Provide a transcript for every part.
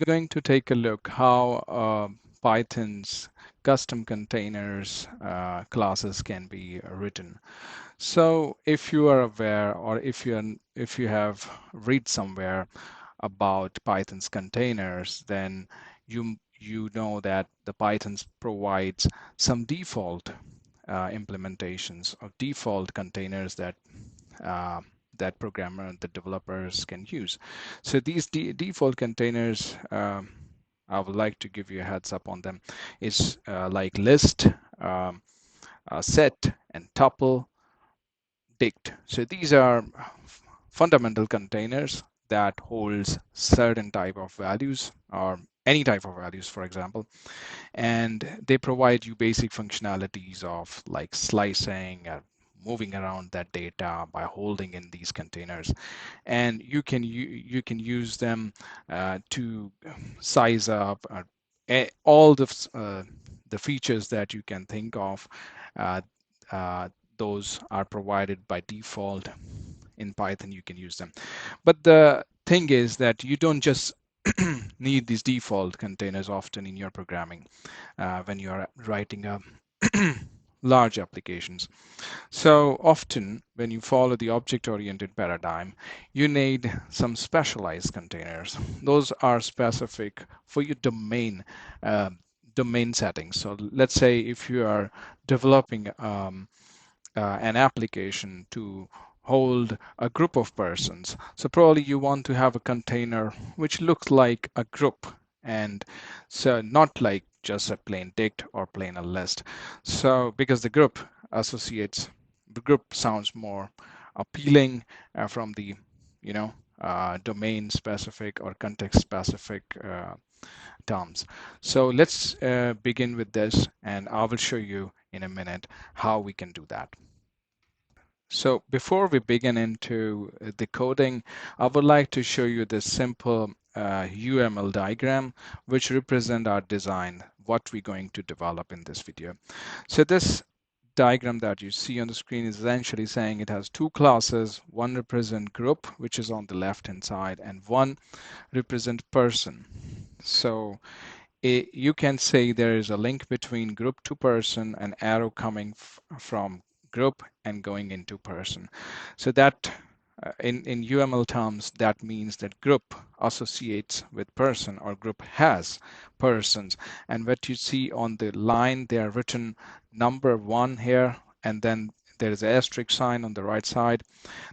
going to take a look how Python's custom containers classes can be written. So if you are aware, or if you have read somewhere about Python's containers, then you know that the Python provides some default implementations of default containers uh, that the developers can use. So these default containers, I would like to give you a heads up on them, is like list, um, set, and tuple, dict. So these are fundamental containers that holds certain type of values or any type of values, for example, and they provide you basic functionalities of like slicing and moving around that data by holding in these containers, and you can use them to size up all the features that you can think of. Uh, uh, those are provided by default in Python. You can use them, but the thing is that you don't just need these default containers often in your programming when you are writing a large applications. So often, when you follow the object-oriented paradigm, you need some specialized containers. Those are specific for your uh, domain settings. So let's say if you are developing an application to hold a group of persons. So probably you want to have a container which looks like a group, and so not like just a plain dict or plain a list. So because the group sounds more appealing from the you know domain specific or context specific terms. So let's begin with this, and I will show you in a minute how we can do that. So before we begin into the coding, I would like to show you this simple UML diagram which represent our design, what we're going to develop in this video. So this diagram that you see on the screen is essentially saying it has two classes. One represent group, which is on the left hand side, and one represent person. So you can say there is a link between group to person, an arrow coming from group and going into person. So that in UML terms, that means that group associates with person, or group has persons. And what you see on the line, they are written number one here, and then there is an asterisk sign on the right side.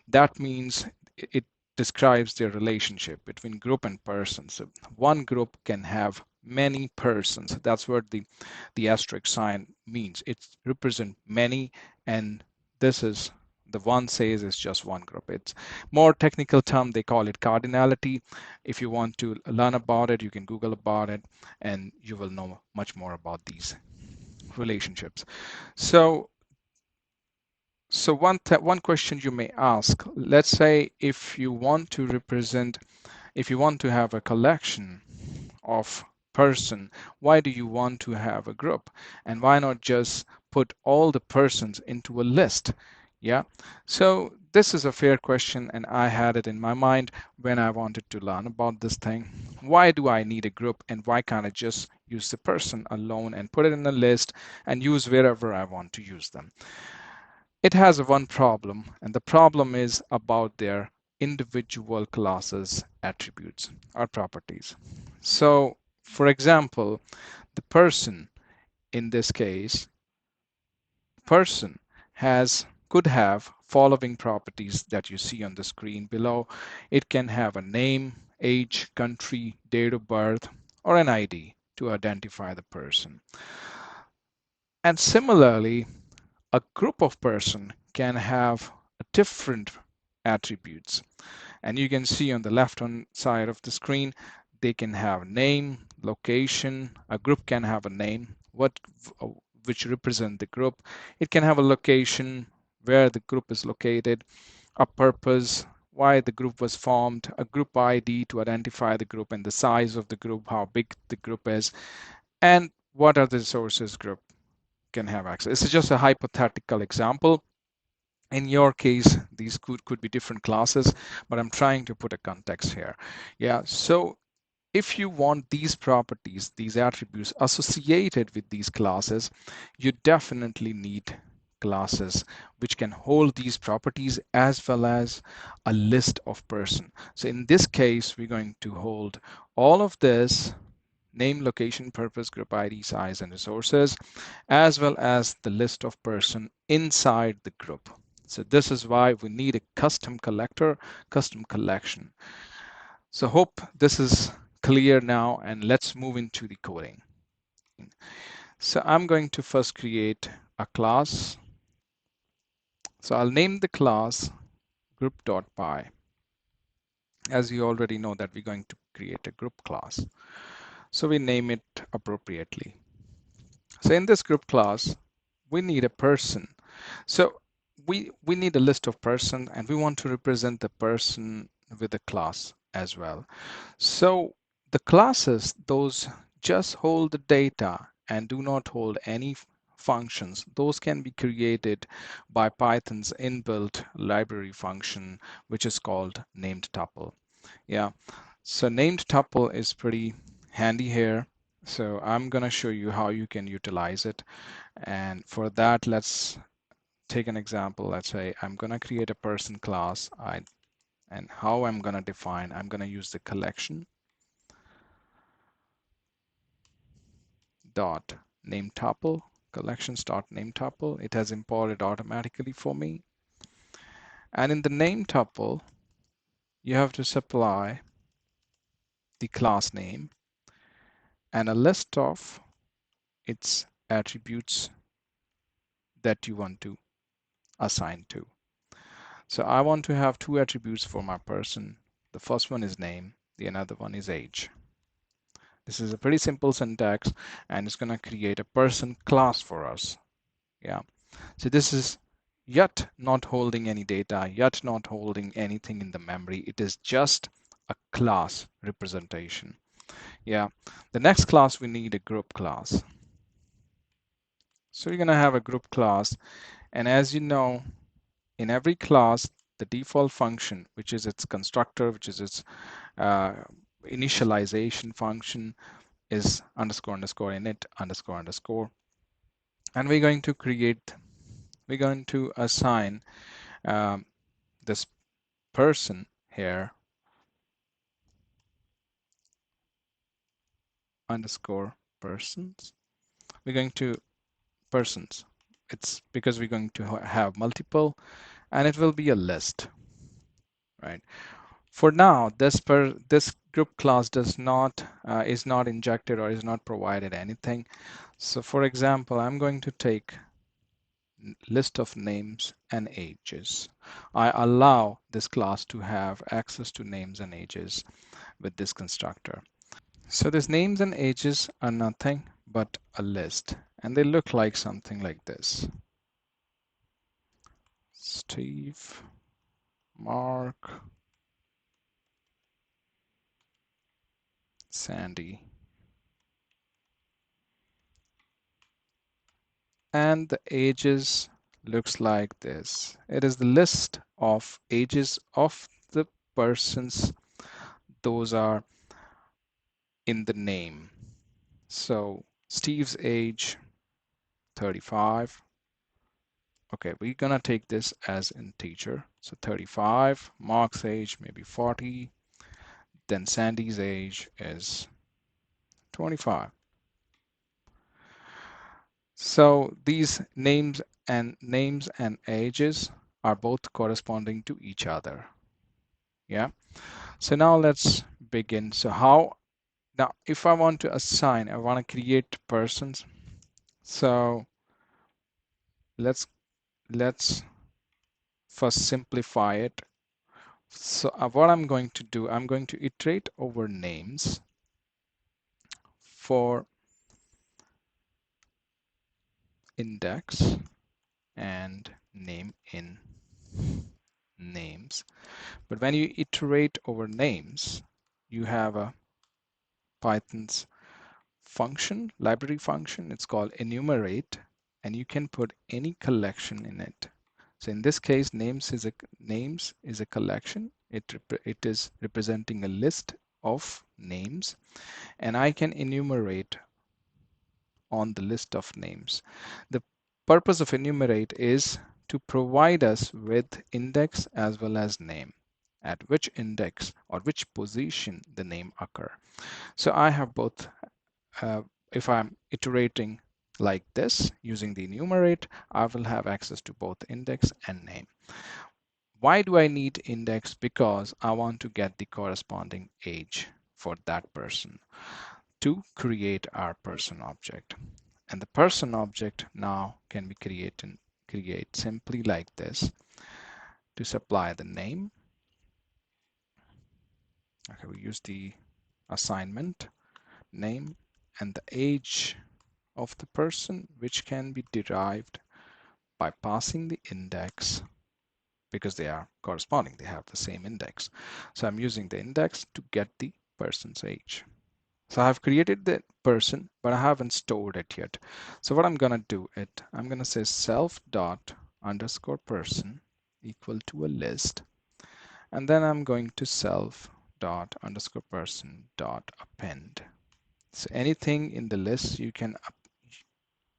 That means it describes the relationship between group and person. So one group can have many persons. That's what the asterisk sign means. It represents many, and this is the one says it's just one group. It's more technical term. They call it cardinality. If you want to learn about it, you can Google about it, and you will know much more about these relationships. So so one question you may ask, let's say if you want to have a collection of person, why do you want to have a group? And why not just put all the persons into a list? Yeah. So this is a fair question, and I had it in my mind when I wanted to learn about this thing. Why do I need a group, and why can't I just use the person alone and put it in a list and use wherever I want to use them? It has one problem, and the problem is about their individual classes attributes or properties. So, for example, the person in this case, person has could have following properties that you see on the screen below. It can have a name, age, country, date of birth, or an ID to identify the person. And similarly, a group of person can have different attributes, and you can see on the left hand side of the screen they can have name, location. A group can have a name which represent the group. It can have a location where the group is located, a purpose, why the group was formed, a group ID to identify the group and the size of the group, how big the group is, and what are the resources group can have access. This is just a hypothetical example. In your case, these could be different classes, but I'm trying to put a context here. Yeah, so if you want these properties, these attributes associated with these classes, you definitely need classes which can hold these properties as well as a list of person. So in this case, we're going to hold all of this: name, location, purpose, group ID, size, and resources, as well as the list of person inside the group. So this is why we need a custom collector, custom collection. So hope this is clear now, and let's move into the coding. So I'm going to first create a class. So I'll name the class group.py. As you already know that we're going to create a group class. So we name it appropriately. So in this group class, we need a person. So we need a list of person, and we want to represent the person with a class as well. So the classes, those just hold the data and do not hold any functions. Those can be created by Python's inbuilt library function, which is called named tuple. Yeah, so named tuple is pretty handy here. So I'm going to show you how you can utilize it. And for that, let's take an example. Let's say I'm going to create a person class. And how I'm going to define, I'm going to use the collection dot name tuple, collections dot name tuple. It has imported automatically for me. And in the name tuple, you have to supply the class name and a list of its attributes that you want to assign to. So I want to have two attributes for my person. The first one is name, the another one is age. This is a pretty simple syntax, and it's going to create a person class for us. Yeah. So this is yet not holding any data, yet not holding anything in the memory. It is just a class representation. Yeah. The next class, we need a group class. So we're going to have a group class. And as you know, in every class, the default function, which is its constructor, which is its uh, initialization function, is underscore underscore init underscore underscore. And we're going to assign um, this person here underscore persons. We're going to persons. It's because we're going to have multiple, and it will be a list, right? For now, this group class does not is not injected or is not provided anything. So for example, I'm going to take list of names and ages. I allow this class to have access to names and ages with this constructor. So these names and ages are nothing but a list, and they look like something like this. Steve, Mark, Sandy. And the ages looks like this. It is the list of ages of the persons. Those are in the name. So Steve's age, 35. Okay, we're gonna take this as integer. So 35, Mark's age maybe 40, then Sandy's age is 25. So these names and ages are both corresponding to each other. Yeah. So now let's begin. So now if I want to assign, I want to create persons. So let's let's first simplify it. So what I'm going to do, I'm going to iterate over names for index and name in names. But when you iterate over names, you have a Python's function, library function. It's called enumerate, and you can put any collection in it. So in this case, names is a collection. It is representing a list of names, and I can enumerate on the list of names. The purpose of enumerate is to provide us with index as well as name, at which index or which position the name occur. So I have both. If I'm iterating like this using the enumerate, I will have access to both index and name. Why do I need index? Because I want to get the corresponding age for that person to create our person object. And the person object now can be create simply like this to supply the name. Okay, we use the assignment name and the age of the person, which can be derived by passing the index because they are corresponding, they have the same index. So I'm using the index to get the person's age. So I've created the person, but I haven't stored it yet. So what I'm going to do I'm going to say self dot underscore person equal to a list. And then I'm going to self dot underscore person dot append. So anything in the list you can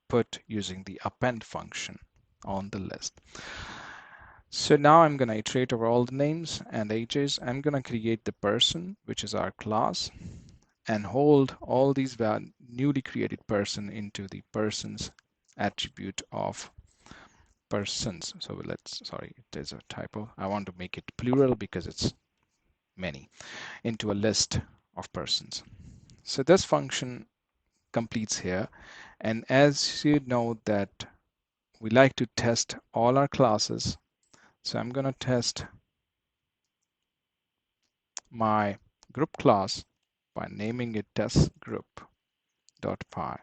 put using the append function on the list. So now I'm going to iterate over all the names and ages. I'm going to create the person, which is our class, and hold all these newly created person into the persons attribute of persons. So sorry, there's a typo. I want to make it plural because it's many, into a list of persons. So this function completes here. And as you know that we like to test all our classes, so I'm going to test my group class by naming it test group.py.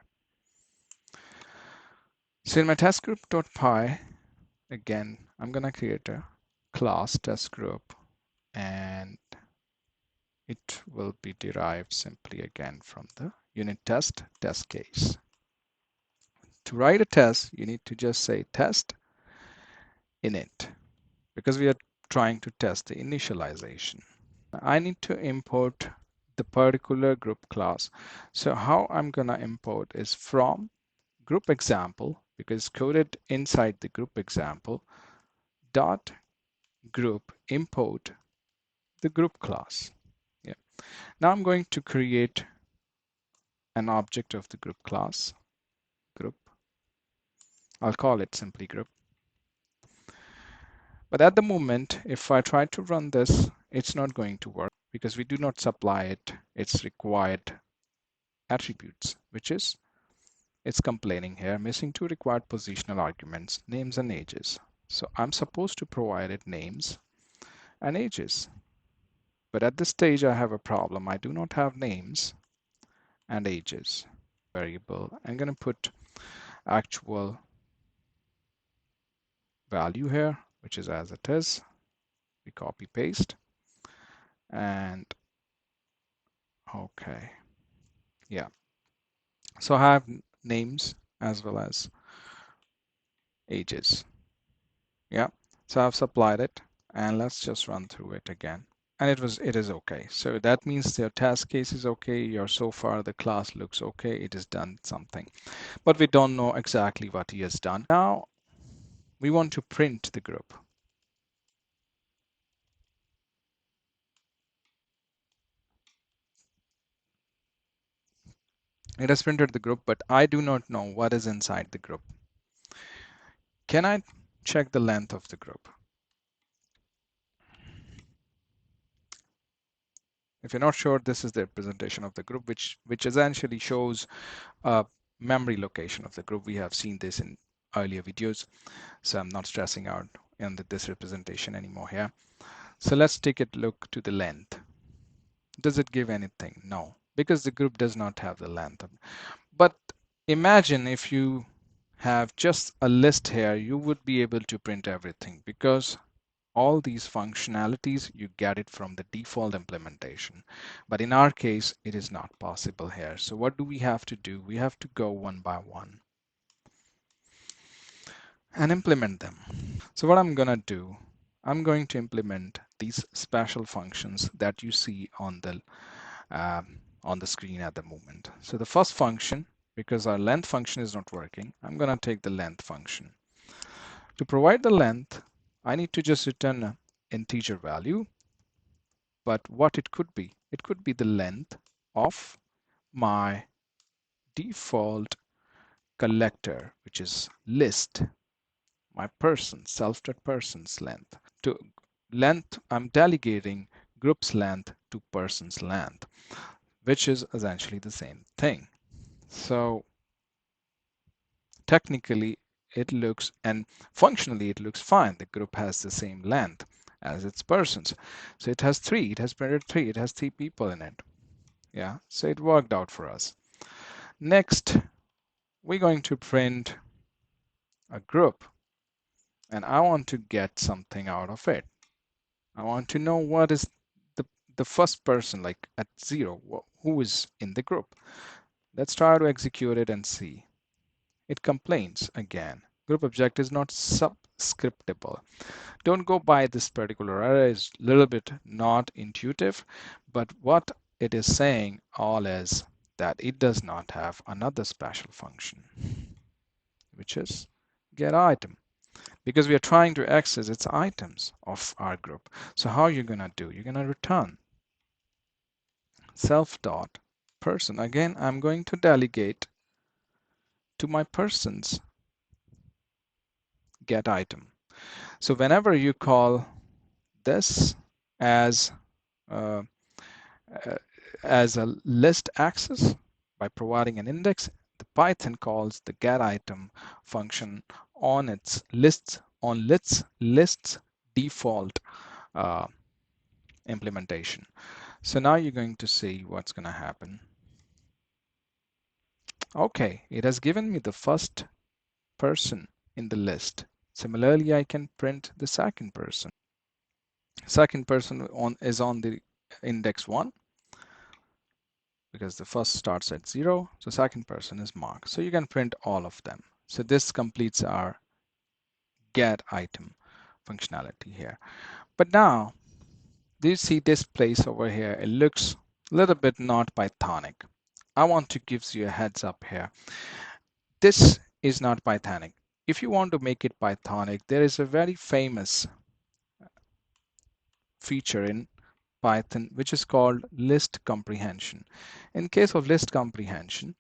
So in my test group.py, again, I'm going to create a class test group, and it will be derived simply again from the unit test case. To write a test, you need to just say test init because we are trying to test the initialization. I need to import the particular group class. So how I'm going to import is from group example, because it's coded inside the group example, dot group import the group class. Yeah. Now I'm going to create an object of the group class, group. I'll call it simply group. But at the moment, if I try to run this, it's not going to work because we do not supply it its required attributes, which is it's complaining here, missing two required positional arguments, names and ages. So I'm supposed to provide it names and ages. But at this stage, I have a problem. I do not have names and ages variable. I'm going to put actual value here, which is as it is. We copy paste and okay. Yeah. So I have names as well as ages. Yeah. So I've supplied it, and let's just run through it again. And it is okay. So that means your task case is okay. Your so far the class looks okay. It has done something, but we don't know exactly what he has done. Now we want to print the group. It has printed the group, but I do not know what is inside the group. Can I check the length of the group? If you're not sure, this is the representation of the group, which essentially shows a memory location of the group. We have seen this in earlier videos, so I'm not stressing out on this representation anymore here. So let's take a look to the length. Does it give anything? No, because the group does not have the length. But imagine if you have just a list here, you would be able to print everything because all these functionalities, you get it from the default implementation. But in our case, it is not possible here. So what do we have to do? We have to go one by one and implement them. So what I'm going to do, I'm going to implement these special functions that you see on the on the screen at the moment. So the first function, because our length function is not working, I'm going to take the length function. To provide the length, I need to just return an integer value, but what it could be the length of my default collector, which is list, my person, self.person's length. To length, I'm delegating group's length to person's length, which is essentially the same thing. So technically it looks, and functionally it looks fine. The group has the same length as its persons. So it has three, it has printed three, it has three people in it. Yeah, so it worked out for us. Next, we're going to print a group, and I want to get something out of it. I want to know what is the, the first person, like at 0, who is in the group. Let's try to execute it and see. It complains again. Group object is not subscriptable. Don't go by this particular error. It's a little bit not intuitive, but what it is saying all is that it does not have another special function, which is get item, because we are trying to access its items of our group. So how are you going to do? You're going to return self dot person. Again, I'm going to delegate to my persons get item. So whenever you call this as uh, as a list access by providing an index, the Python calls the getItem function on its lists default uh, implementation. So now you're going to see what's going to happen. Okay, it has given me the first person in the list. Similarly, I can print the second person. Second person is on the index 1, because the first starts at 0, so second person is marked. So you can print all of them. So this completes our get item functionality here. But now, do you see this place over here? It looks a little bit not Pythonic. I want to give you a heads up here. This is not Pythonic. If you want to make it Pythonic, there is a very famous feature in Python which is called list comprehension. In case of list comprehension,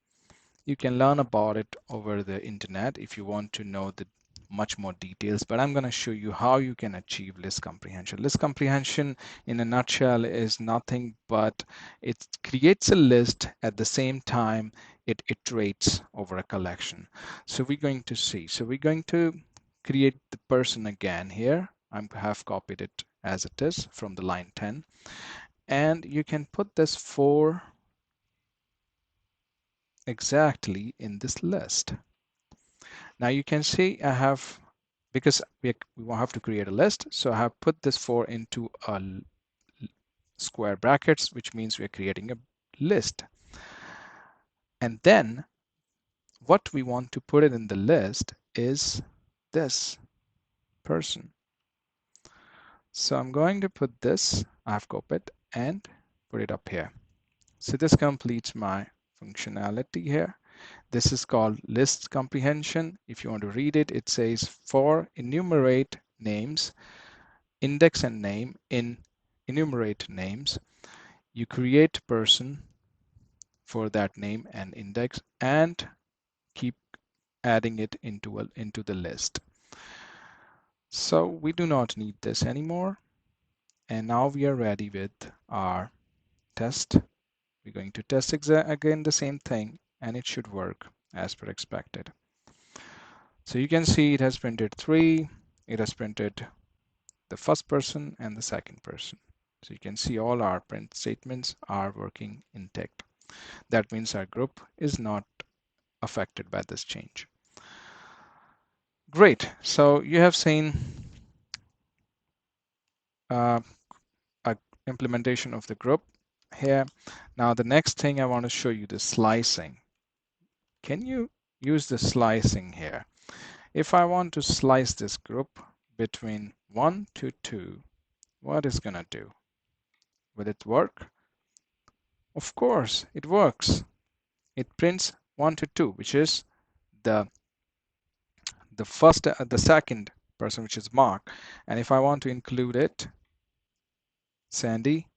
you can learn about it over the internet if you want to know the much more details, but I'm going to show you how you can achieve list comprehension. List comprehension in a nutshell is nothing but it creates a list, at the same time it iterates over a collection. So we're going to see. So we're going to create the person again here. I have copied it as it is from the line 10, and you can put this for exactly in this list. Now you can see I have, because we will have to create a list, so I have put this for into a square brackets, which means we are creating a list. And then what we want to put it in the list is this person. So I'm going to put this, I've copied and put it up here. So this completes my functionality here. This is called list comprehension. If you want to read it, it says for enumerate names, index and name. In enumerate names, you create person for that name and index and keep adding it into the list. So we do not need this anymore. And now we are ready with our test. We're going to test again the same thing, and it should work as per expected. So you can see it has printed 3, it has printed the first person and the second person. So you can see all our print statements are working intact. That means our group is not affected by this change. Great. So you have seen a implementation of the group here. Now the next thing I want to show you, the slicing. Can you use the slicing here? If I want to slice this group between 1 to 2, what is going to do? Will it work? Of course, it works. It prints 1 to 2, which is the the second person, which is Mark. And if I want to include it, Sandy,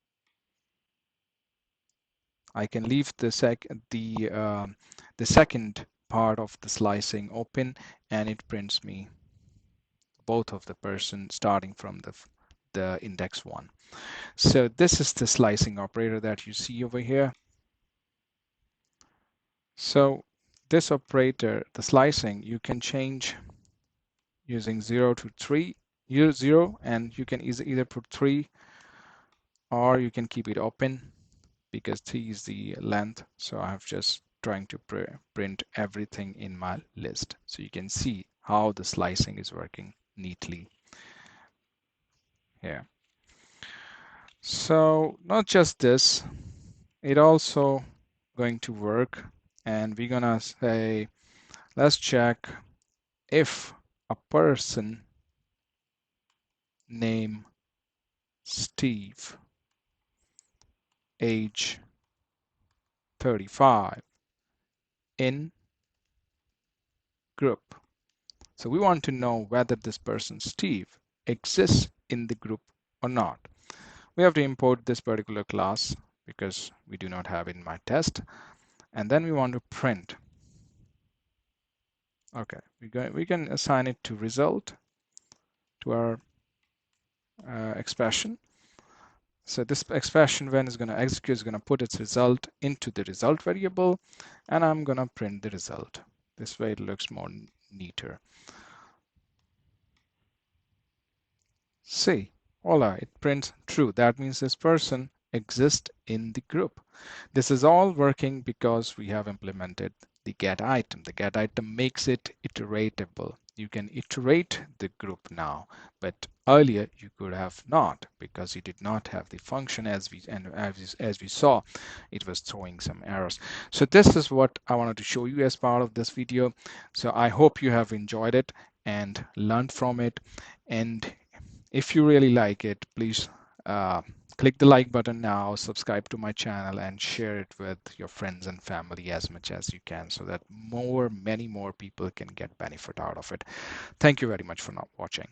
I can leave the second part of the slicing open, and it prints me both of the person starting from the index 1. So this is the slicing operator that you see over here. So this operator, the slicing, you can change using 0 to 3, 0, and you can either put 3 or you can keep it open because 3 is the length. So I have just trying to print everything in my list. So you can see how the slicing is working neatly here. So not just this, it also going to work, and we're gonna say, let's check if a person name Steve, age 35, in group. So we want to know whether this person Steve exists in the group or not. We have to import this particular class because we do not have it in my test, and then we want to print. Okay, we can assign it to result, to our expression. So this expression, when it's going to execute, is going to put its result into the result variable, and I'm going to print the result. This way it looks more neater. See, voila, it prints true. That means this person exists in the group. This is all working because we have implemented the get item. The get item makes it iteratable. You can iterate the group now, but earlier you could have not because you did not have the function as we saw, it was throwing some errors. So this is what I wanted to show you as part of this video. So I hope you have enjoyed it and learned from it. And if you really like it, please click the like button now, subscribe to my channel, and share it with your friends and family as much as you can so that many more people can get benefit out of it. Thank you very much for not watching.